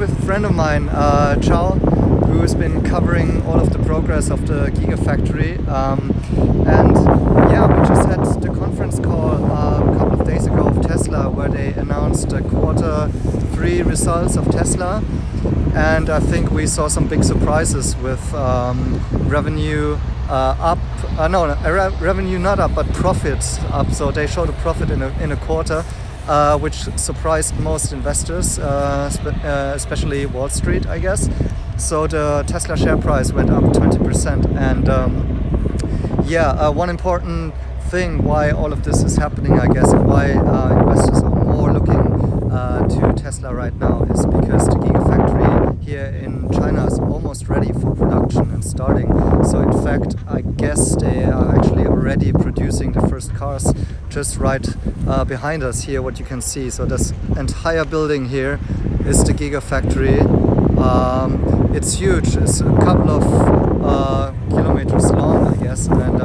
With a friend of mine, Chao, who's been covering all of the progress of the Gigafactory, and yeah, we just had the conference call a couple of days ago of Tesla, where they announced the Q3 results of Tesla, and I think we saw some big surprises with revenue up. Revenue not up, but profits up. So they showed a profit in a quarter. Which surprised most investors, especially Wall Street, I guess. So the Tesla share price went up 20%. And one important thing why all of this is happening, I guess, and why investors are more looking to Tesla right now is because the Gigafactory here in China is almost ready for production and starting. So in fact, I guess they are actually already producing the first cars just right behind us here, what you can see. So this entire building here is the Gigafactory. It's huge. It's a couple of kilometers long, I guess, and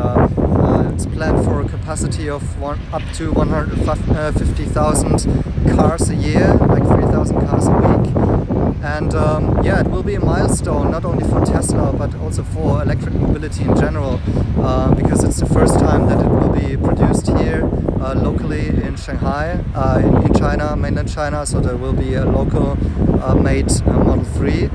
it's planned for a capacity of up to 150,000 cars a year, like 3,000 cars a week. And it will be a milestone not only for Tesla but also for electric mobility in general, because it's the first time that it will be produced here locally in Shanghai, in China, mainland China. So there will be a local made Model 3.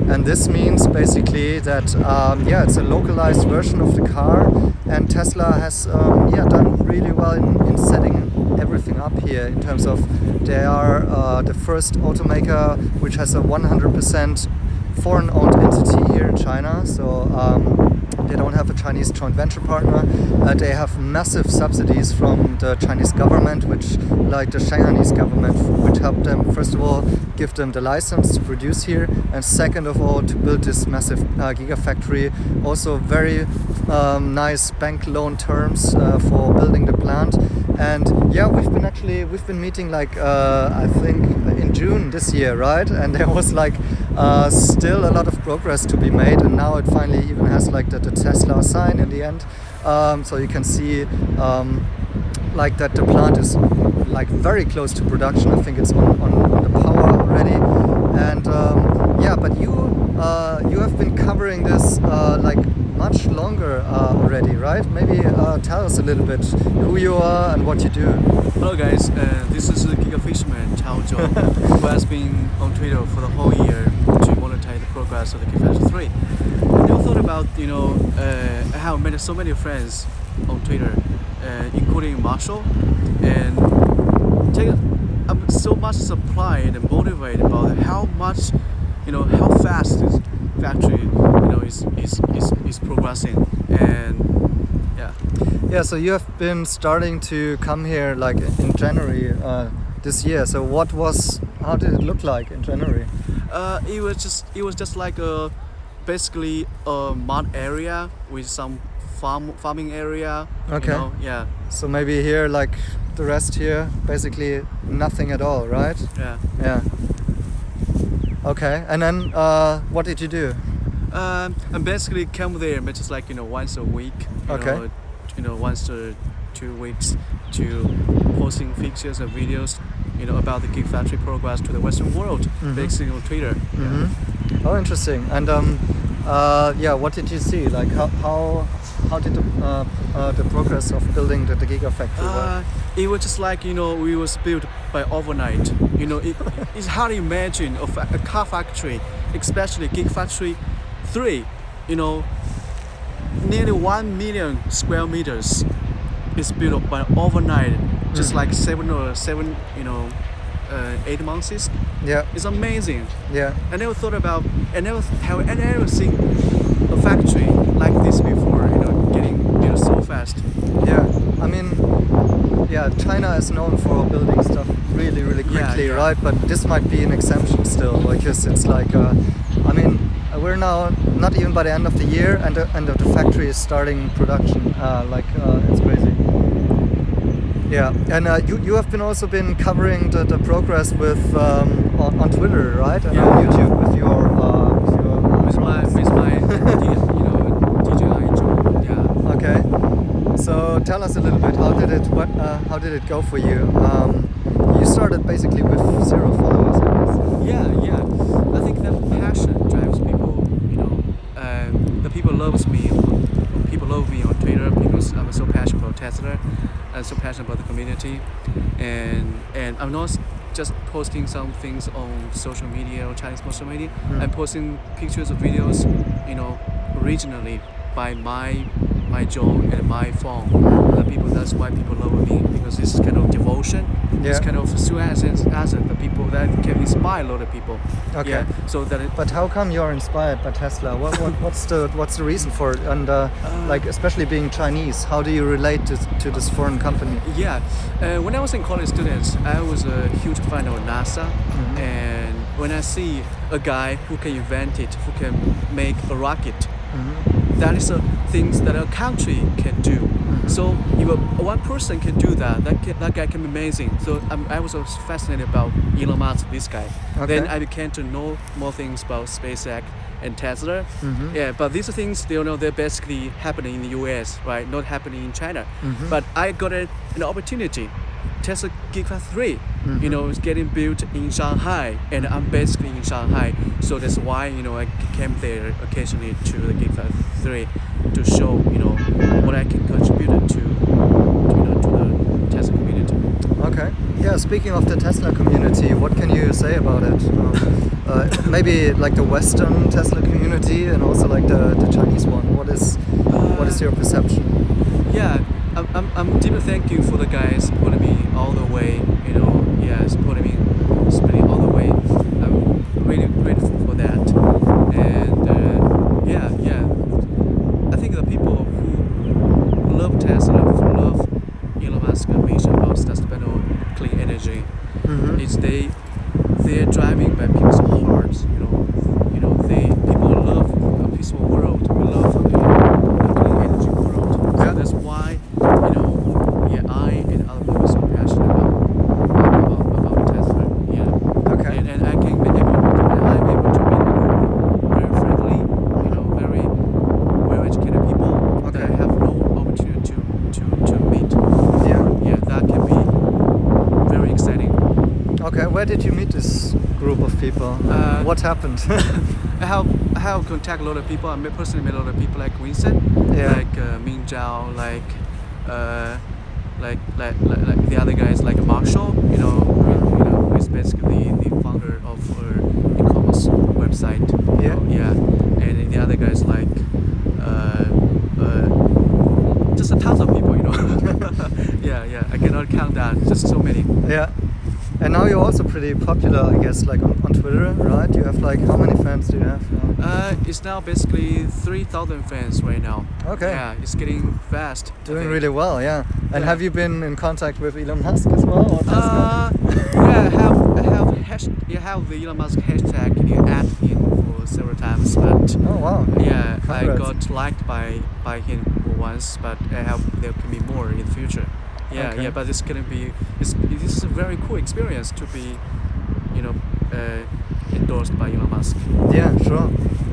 And this means basically that it's a localized version of the car, and Tesla has done really well in setting everything up here in terms of they are the first automaker which has a 100% foreign-owned entity here in China. So they don't have a Chinese joint venture partner. They have massive subsidies from the Chinese government, like the Shanghainese government, which helped them, first of all, give them the license to produce here, and second of all, to build this massive Gigafactory. Also very nice bank loan terms for building the plant. And we've been meeting I think in June this year, right? And there was still a lot of progress to be made, and now it finally even has the Tesla sign in the end. So you can see that the plant is very close to production. I think it's on the power already. And but you have been covering this much longer already, right? Maybe tell us a little bit who you are and what you do. Hello guys, this is the Giga Fisherman Chao who has been on Twitter for the whole year to monitor the progress of the Gigafactory 3. I never thought about, I have met so many friends on Twitter, including Marshall, and I'm so much surprised and motivated about how much, how fast this factory, is progressing. And so you have been starting to come here in January this year. So how did it look like in January? It was just basically a mud area with some farming area. Okay. So maybe here the rest here, basically nothing at all, right? Yeah. Okay. And then what did you do? I basically come there just once a week. Okay. Once or 2 weeks to posting pictures and videos, about the Gigafactory progress to the Western world, basically on Twitter. Mm-hmm. Oh, interesting. And what did you see? How did the progress of building the Gigafactory work? It was just we was built by overnight. It's hard to imagine a car factory, especially Gigafactory 3. Nearly 1 million square meters is built by overnight, just 7 or 8 months. Yeah, it's amazing. Yeah, I never seen a factory like this before. Getting so fast. Yeah, I mean, China is known for building stuff really, really quickly, right? But this might be an exemption still, because it's we're now not even by the end of the year, and the factory is starting production. It's crazy. Yeah, and you have also been covering the progress with on Twitter, right? And on YouTube with your DJI. Yeah. Okay. So tell us a little bit. How did it go for you? You started basically with 0 followers. Yeah. loves me. People love me on Twitter because I'm so passionate about Tesla, and so passionate about the community, and I'm not just posting some things on social media or Chinese social media. I'm posting pictures or videos, originally by my jaw and my phone. That's why people love me, because this is kind of devotion. This kind of enthusiasm, the people that can inspire a lot of people. Okay. Yeah. So that. But how come you're inspired by Tesla? What's the reason for it? And like, especially being Chinese, how do you relate to this foreign company? Yeah. When I was in college students, I was a huge fan of NASA, and when I see a guy who can invent it, who can make a rocket, that is things that a country can do. So if one person can do that, that guy can be amazing. So I was also fascinated about Elon Musk, this guy. Okay. Then I began to know more things about SpaceX and Tesla. Yeah, but these things, they're basically happening in the US, right? Not happening in China. But I got an opportunity. Tesla Gigafactory 3, is getting built in Shanghai, and I'm basically in Shanghai. So that's why, I came there occasionally to the Gigafactory 3 to show, what I can contribute to the Tesla community. Okay. Yeah, speaking of the Tesla community, what can you say about it? Maybe like the Western Tesla community and also like the Chinese one. What is your perception? Yeah, I'm deeply thank you for the guys supporting me all the way. Supporting me all the way. I'm really grateful for that. And I think the people who love Tesla, who love Elon Musk's vision about sustainable clean energy, is they're driving by people's hearts. People love a peaceful world. We love a clean energy world. So that's why I and other people are so passionate about Tesla. Yeah. Okay. And I'm able to meet very friendly, very well-educated people that I have no opportunity to meet. Yeah, that can be very exciting. Okay, where did you meet this group of people? What happened? I have contact a lot of people. I personally met a lot of people like Vincent, like Ming Zhao, like the other guys like Marshall, who is basically the founder of e-commerce website. And the other guys like just a tons of people, yeah, I cannot count that, just so many. Yeah. And now you're also pretty popular, I guess, like on Twitter, right? You have like, how many fans do you have now? It's now basically 3,000 fans right now. Okay. Yeah, it's getting fast. Doing really well, yeah. And have you been in contact with Elon Musk as well? Or Tesla? I have the Elon Musk hashtag at him for several times, but Oh wow. yeah, Congrats. I got liked by him once, but I hope there can be more in the future. Yeah, but this is a very cool experience to be, endorsed by Elon Musk. Yeah, sure.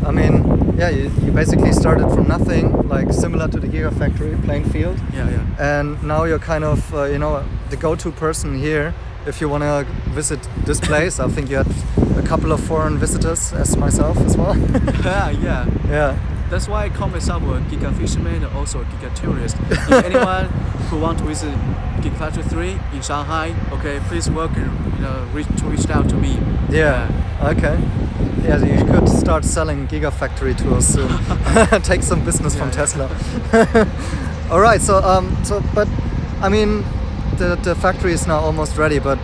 I mean, yeah, you basically started from nothing, like similar to the Gigafactory, plain field. Yeah. And now you're kind of, the go-to person here if you want to visit this place. I think you had a couple of foreign visitors, as myself as well. Yeah. Yeah. That's why I call myself a Giga fisherman and also a Giga tourist. If anyone who want to visit Gigafactory 3 in Shanghai, okay, please welcome, reach out to me. Yeah. Okay. Yeah, you could start selling Gigafactory tours soon. Take some business from Tesla. All right. But I mean, the factory is now almost ready. But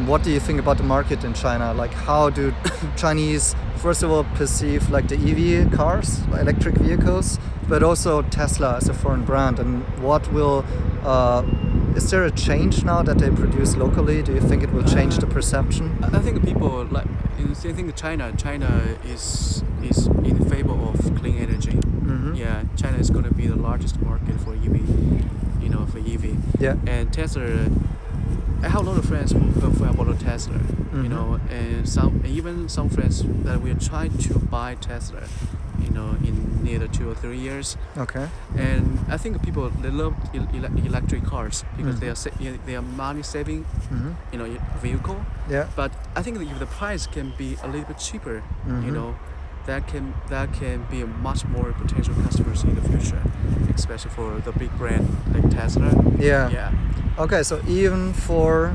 what do you think about the market in China? Like, how do Chinese, first of all, perceive like the EV cars, electric vehicles, but also Tesla as a foreign brand? And what will is there a change now that they produce locally? Do you think it will change the perception? I think people like. I think China is in favor of clean energy. Yeah, China is going to be the largest market for EV. For EV. Yeah. And Tesla, I have a lot of friends who bought Tesla. And some friends that we are trying to buy Tesla. In near 2 or 3 years. Okay. And I think people they love electric cars because they are money saving, vehicle. Yeah. But I think that if the price can be a little bit cheaper, that can be a much more potential customers in the future, especially for the big brand like Tesla. Yeah. Yeah. Okay, so even for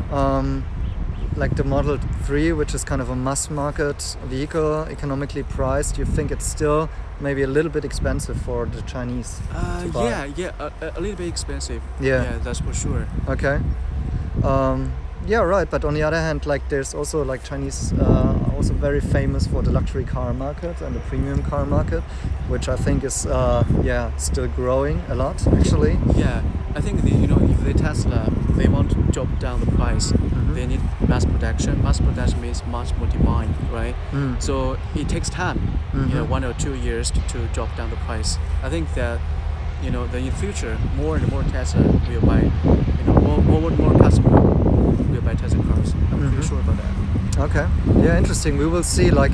like the Model 3, which is kind of a mass market vehicle, economically priced, you think it's still maybe a little bit expensive for the Chinese to buy? A little bit expensive. Yeah. Yeah, that's for sure. Okay. Yeah, right. But on the other hand, like there's also like Chinese also very famous for the luxury car market and the premium car market, which I think is still growing a lot actually. Yeah, I think if they Tesla, they want to drop down the price. They need mass production. Mass production means much more demand, right? So it takes time, 1 or 2 years to drop down the price. I think that in the future, more and more Tesla will buy, more and more customers will buy Tesla cars. I'm pretty sure about that. Okay. Yeah, interesting. We will see. Like,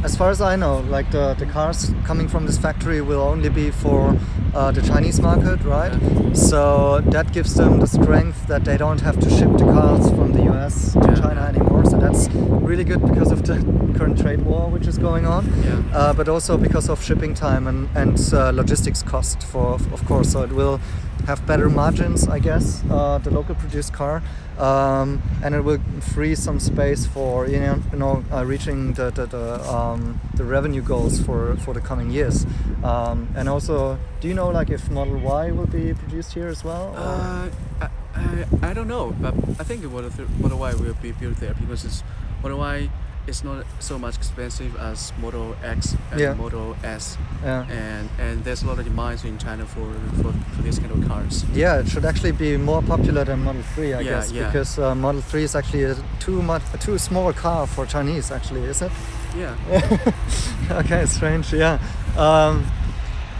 as far as I know, like the cars coming from this factory will only be for the Chinese market, right? Yeah. So that gives them the strength that they don't have to ship the cars from the US to China anymore. So that's really good because of the current trade war which is going on. Yeah. But also because of shipping time and logistics cost, of course. So it will have better margins, I guess, the local produced car, and it will free some space for reaching the revenue goals for the coming years. And also, do you know like if Model Y will be produced here as well? I don't know, but I think Model Y will be built there because Model Y is not so much expensive as Model X and Model S. Yeah. And there's a lot of demands in China for these kind of cars. Yeah, it should actually be more popular than Model 3, I guess, because Model 3 is actually a too small car for Chinese, actually, is it? Yeah. Okay, strange. Yeah.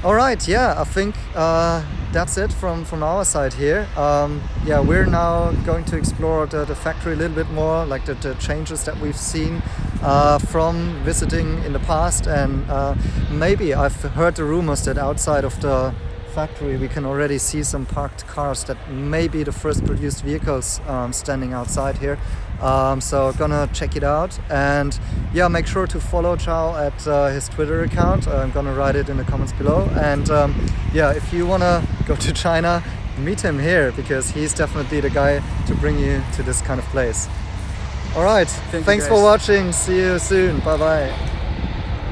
All right. Yeah, I think that's it from our side here. We're now going to explore the factory a little bit more, like the changes that we've seen from visiting in the past, and maybe I've heard the rumors that outside of the factory we can already see some parked cars that may be the first produced vehicles standing outside here. So gonna check it out, and make sure to follow Chao at his Twitter account. I'm gonna write it in the comments below, and if you wanna go to China, meet him here because he's definitely the guy to bring you to this kind of place. All right, thanks for watching. See you soon. Bye bye.